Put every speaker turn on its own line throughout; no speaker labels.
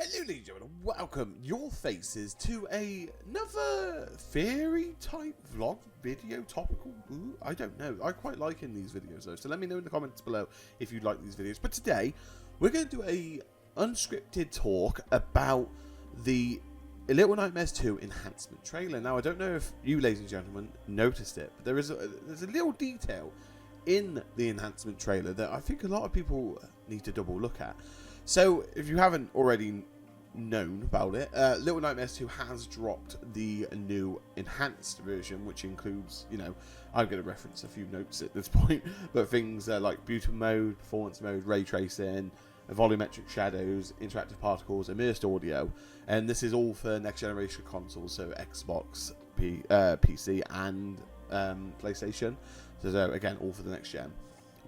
Hello ladies and gentlemen, welcome your faces to another theory type vlog video topical. Ooh, I don't know, I quite like in these videos though, so let me know in the comments below if you like these videos. But today we're going to do a unscripted talk about the Little Nightmares 2 enhancement trailer. Now I don't know if you ladies and gentlemen noticed it, but there's a little detail in the enhancement trailer that I think a lot of people need to double look at. So, if you haven't already known about it, Little Nightmares 2 has dropped the new enhanced version, which includes, I'm going to reference a few notes at this point, but things like beauty mode, performance mode, ray tracing, volumetric shadows, interactive particles, immersed audio, and this is all for next generation consoles, so Xbox, PC, and PlayStation. So again, all for the next gen.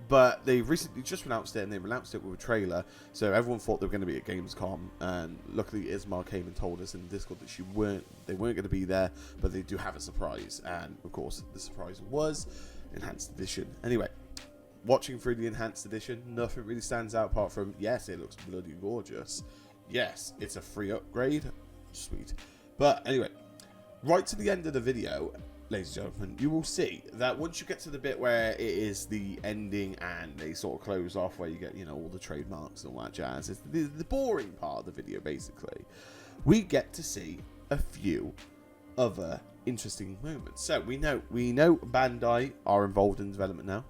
But they've recently just announced it, and they've announced it with a trailer, so everyone thought they were going to be at Gamescom, and luckily Isma came and told us in Discord that they weren't going to be there, but they do have a surprise, and of course the surprise was Enhanced Edition. Anyway, watching through the Enhanced Edition, nothing really stands out apart from, yes, it looks bloody gorgeous, yes, it's a free upgrade, sweet. But anyway, right to the end of the video, ladies and gentlemen, you will see that once you get to the bit where it is the ending and they sort of close off, where you get, all the trademarks and all that jazz, it's the boring part of the video, basically. We get to see a few other interesting moments. So we know Bandai are involved in development now.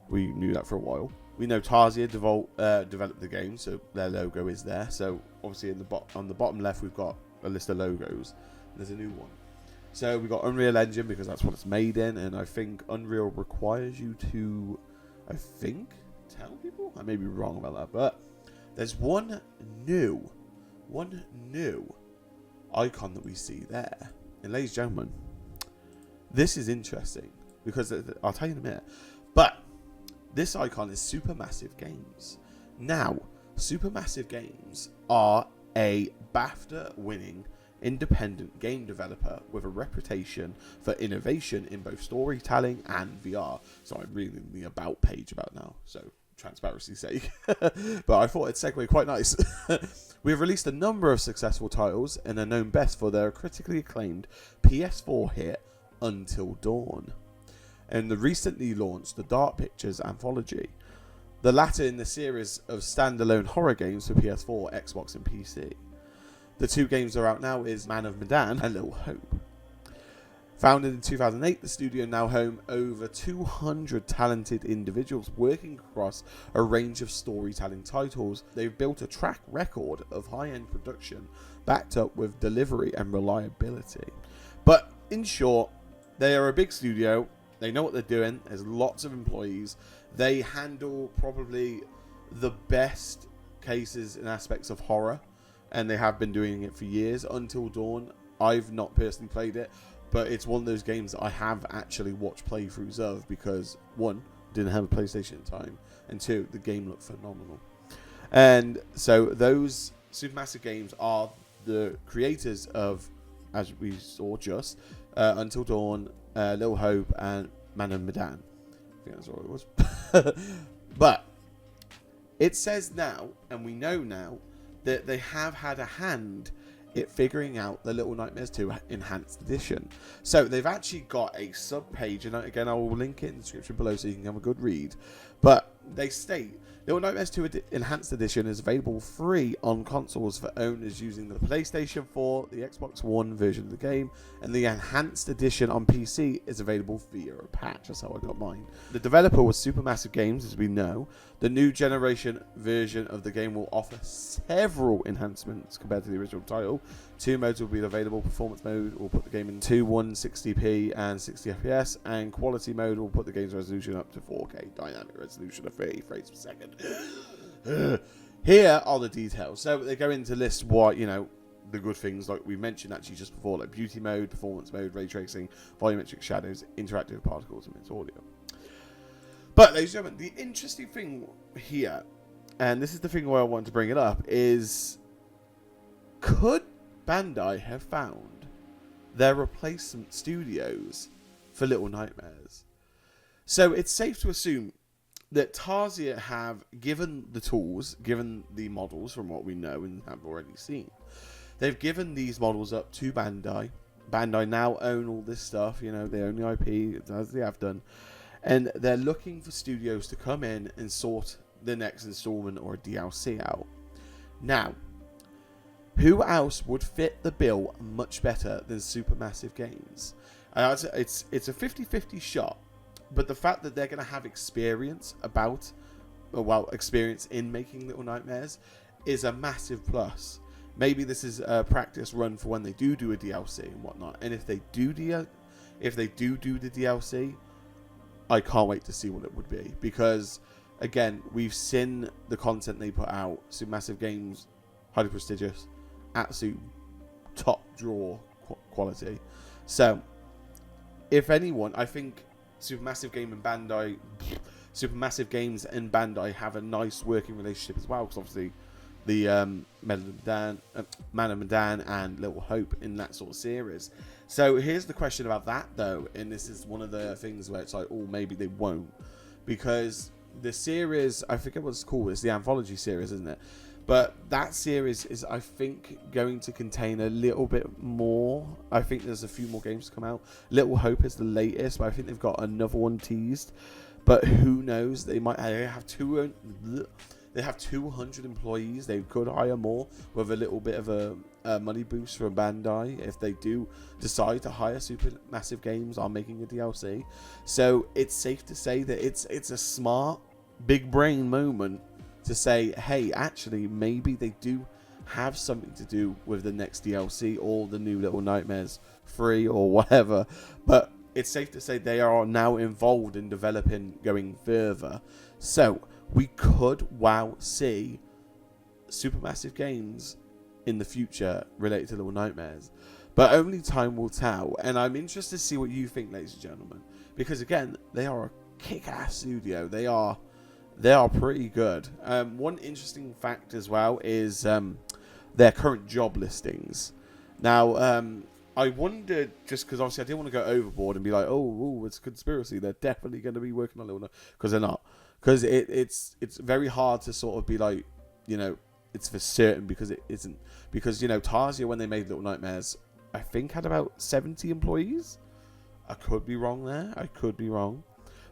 We knew that for a while. We know Tarsier developed the game, so their logo is there. So obviously on the bottom left, we've got a list of logos. There's a new one. So we got Unreal Engine because that's what it's made in, and I think Unreal requires you to, tell people? I may be wrong about that, but there's one new icon that we see there. And ladies and gentlemen, this is interesting because I'll tell you in a minute, but this icon is Supermassive Games. Now, Supermassive Games are a BAFTA-winning independent game developer with a reputation for innovation in both storytelling and VR. So I'm reading the about page about now, so transparency's sake. But I thought it'd segue quite nice. We've released a number of successful titles and are known best for their critically acclaimed PS4 hit Until Dawn, and the recently launched the Dark Pictures anthology, the latter in the series of standalone horror games for PS4, Xbox and PC. The two games that are out now is Man of Medan and Little Hope. Founded in 2008, the studio now home over 200 talented individuals working across a range of storytelling titles. They've built a track record of high-end production backed up with delivery and reliability. But in short, they are a big studio. They know what they're doing. There's lots of employees. They handle probably the best cases and aspects of horror, and they have been doing it for years. Until Dawn, I've not personally played it, but it's one of those games that I have actually watched playthroughs of because, one, didn't have a PlayStation at the time, and two, the game looked phenomenal. And so those Supermassive Games are the creators of, as we saw just, Until Dawn, Little Hope, and Man of Medan. I think that's all it was. But it says now, and we know now, that they have had a hand at figuring out the Little Nightmares 2 Enhanced Edition. So they've actually got a sub-page, and again I will link it in the description below so you can have a good read. But they state, Little Nightmares 2 Enhanced Edition is available free on consoles for owners using the PlayStation 4, the Xbox One version of the game, and the Enhanced Edition on PC is available via a patch. That's how I got mine. The developer was Supermassive Games, as we know. The new generation version of the game will offer several enhancements compared to the original title. Two modes will be available. Performance mode will put the game in 2160p and 60 FPS, and quality mode will put the game's resolution up to 4K dynamic resolution of 30 frames per second. Here are the details. So they go into list what, the good things like we mentioned actually just before, like beauty mode, performance mode, ray tracing, volumetric shadows, interactive particles, and mixed audio. But ladies and gentlemen, the interesting thing here, and this is the thing where I want to bring it up, is could Bandai have found their replacement studios for Little Nightmares? So it's safe to assume that Tarsier have given the tools, given the models from what we know and have already seen. They've given these models up to Bandai. Bandai now own all this stuff, they own the IP, as they have done. And they're looking for studios to come in and sort the next installment or a DLC out. Now, who else would fit the bill much better than Supermassive Games? It's a 50-50 shot, but the fact that they're going to have experience in making Little Nightmares is a massive plus. Maybe this is a practice run for when they do a DLC and whatnot. And if they do the DLC, I can't wait to see what it would be. Because, again, we've seen the content they put out. Supermassive Games, highly prestigious, absolute top draw quality. So, if anyone, I think Supermassive Games and Bandai have a nice working relationship as well. Because obviously, the Man of Medan and Little Hope in that sort of series. So here's the question about that though, and this is one of the things where it's like, oh, maybe they won't, because the series, I forget what it's called, it's the anthology series, isn't it? But that series is, I think, going to contain a little bit more. I think there's a few more games to come out. Little Hope is the latest, but I think they've got another one teased. But who knows? They have 200 employees. They could hire more with a little bit of a money boost from Bandai if they do decide to hire Supermassive Games on making a DLC. So it's safe to say that it's a smart, big brain moment to say, hey, actually, maybe they do have something to do with the next DLC or the new Little Nightmares 3 or whatever. But it's safe to say they are now involved in developing going further. So we could see Supermassive Games in the future related to Little Nightmares. But only time will tell. And I'm interested to see what you think, ladies and gentlemen. Because again, they are a kick-ass studio. They are pretty good. One interesting fact as well is their current job listings. Now, I wondered, just because obviously I didn't want to go overboard and be like, oh, it's a conspiracy. They're definitely going to be working on Little Nightmares. Because they're not. Because it's very hard to sort of be like, it's for certain, because it isn't. Because, Tarsier, when they made Little Nightmares, I think had about 70 employees. I could be wrong there.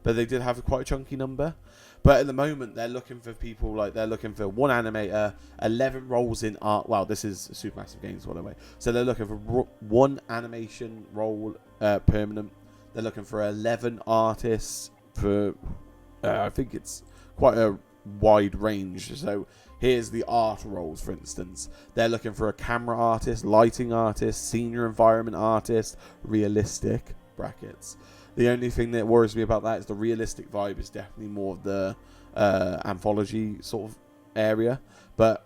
But they did have quite a chunky number. But at the moment, they're looking for people, they're looking for one animator, 11 roles in art. Well, this is Supermassive Games, by the way. So they're looking for one animation role permanent. They're looking for 11 artists for... I think it's quite a wide range. So here's the art roles, for instance. They're looking for a camera artist, lighting artist, senior environment artist, realistic brackets. The only thing that worries me about that is the realistic vibe is definitely more of the anthology sort of area. But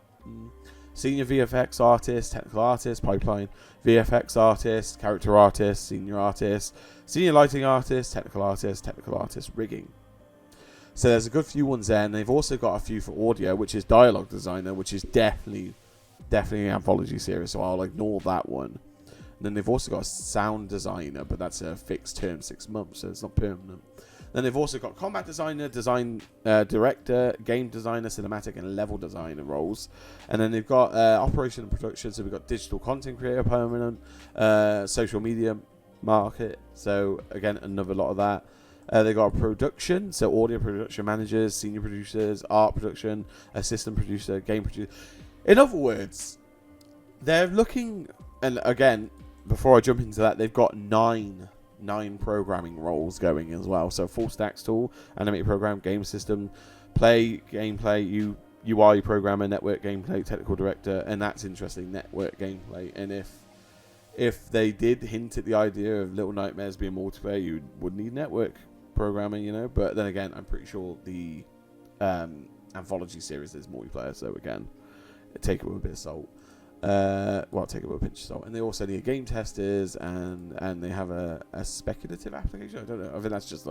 senior VFX artist, technical artist, pipeline, VFX artist, character artist, senior lighting artist, technical artist, rigging. So there's a good few ones there, and they've also got a few for audio, which is dialogue designer, which is definitely an anthology series, so I'll ignore that one. And then they've also got a sound designer, but that's a fixed term, 6 months, so it's not permanent. Then they've also got combat designer, design director, game designer, cinematic, and level designer roles. And then they've got operation and production, so we've got digital content creator, permanent, social media market, so again, another lot of that. They got a production, so audio production managers, senior producers, art production, assistant producer, game producer. In other words, they're looking, and again, before I jump into that, they've got nine programming roles going as well. So full stacks tool, animated program, game system, gameplay, UI programmer, network gameplay, technical director, and that's interesting, network gameplay. And if they did hint at the idea of Little Nightmares being multiplayer, you would need network programming, but then again, I'm pretty sure the anthology series is multiplayer, so again, take it with a bit of salt. Take it with a pinch of salt. And they also need game testers, and they have a speculative application. I don't know. I think that's just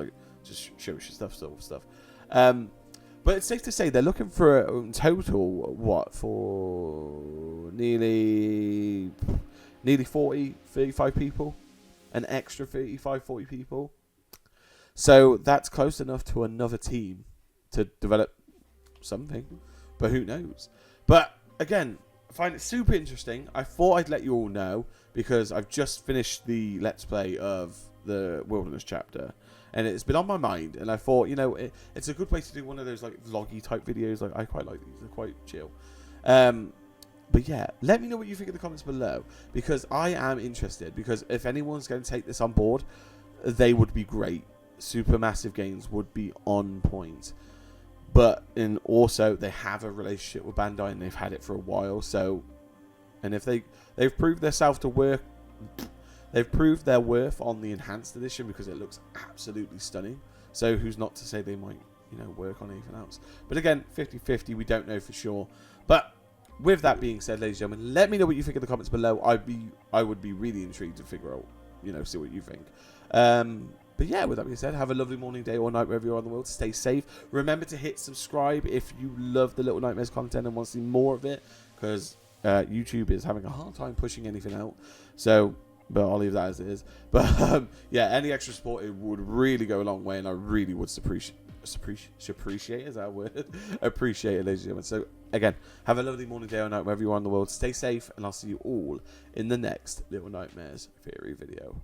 show stuff, sort of stuff. But it's safe to say they're looking for in total for nearly 35 people, an extra 35, 40 people. So that's close enough to another team to develop something, but who knows? But again, I find it super interesting. I thought I'd let you all know because I've just finished the Let's Play of the Wilderness chapter, and it's been on my mind, and I thought, you know, it's a good way to do one of those like vloggy type videos. Like, I quite like these; they're quite chill. But yeah, let me know what you think in the comments below, because I am interested. Because if anyone's going to take this on board, they would be great. Supermassive Games would be on point. But also they have a relationship with Bandai, and they've had it for a while. So, and if they've proved themselves to work. They've proved their worth on the enhanced edition because it looks absolutely stunning. So who's not to say they might, you know, work on anything else? But again, 50-50, we don't know for sure. But with that being said, ladies and gentlemen, let me know what you think in the comments below. I would be really intrigued to figure out, you know, see what you think. But yeah, with that being said, have a lovely morning, day, or night wherever you are in the world. Stay safe. Remember to hit subscribe if you love the Little Nightmares content and want to see more of it, because YouTube is having a hard time pushing anything out. So, but I'll leave that as it is. But yeah, any extra support, it would really go a long way, and I really would appreciate. Is that a word? Appreciate it, ladies and gentlemen. So again, have a lovely morning, day, or night wherever you are in the world. Stay safe, and I'll see you all in the next Little Nightmares theory video.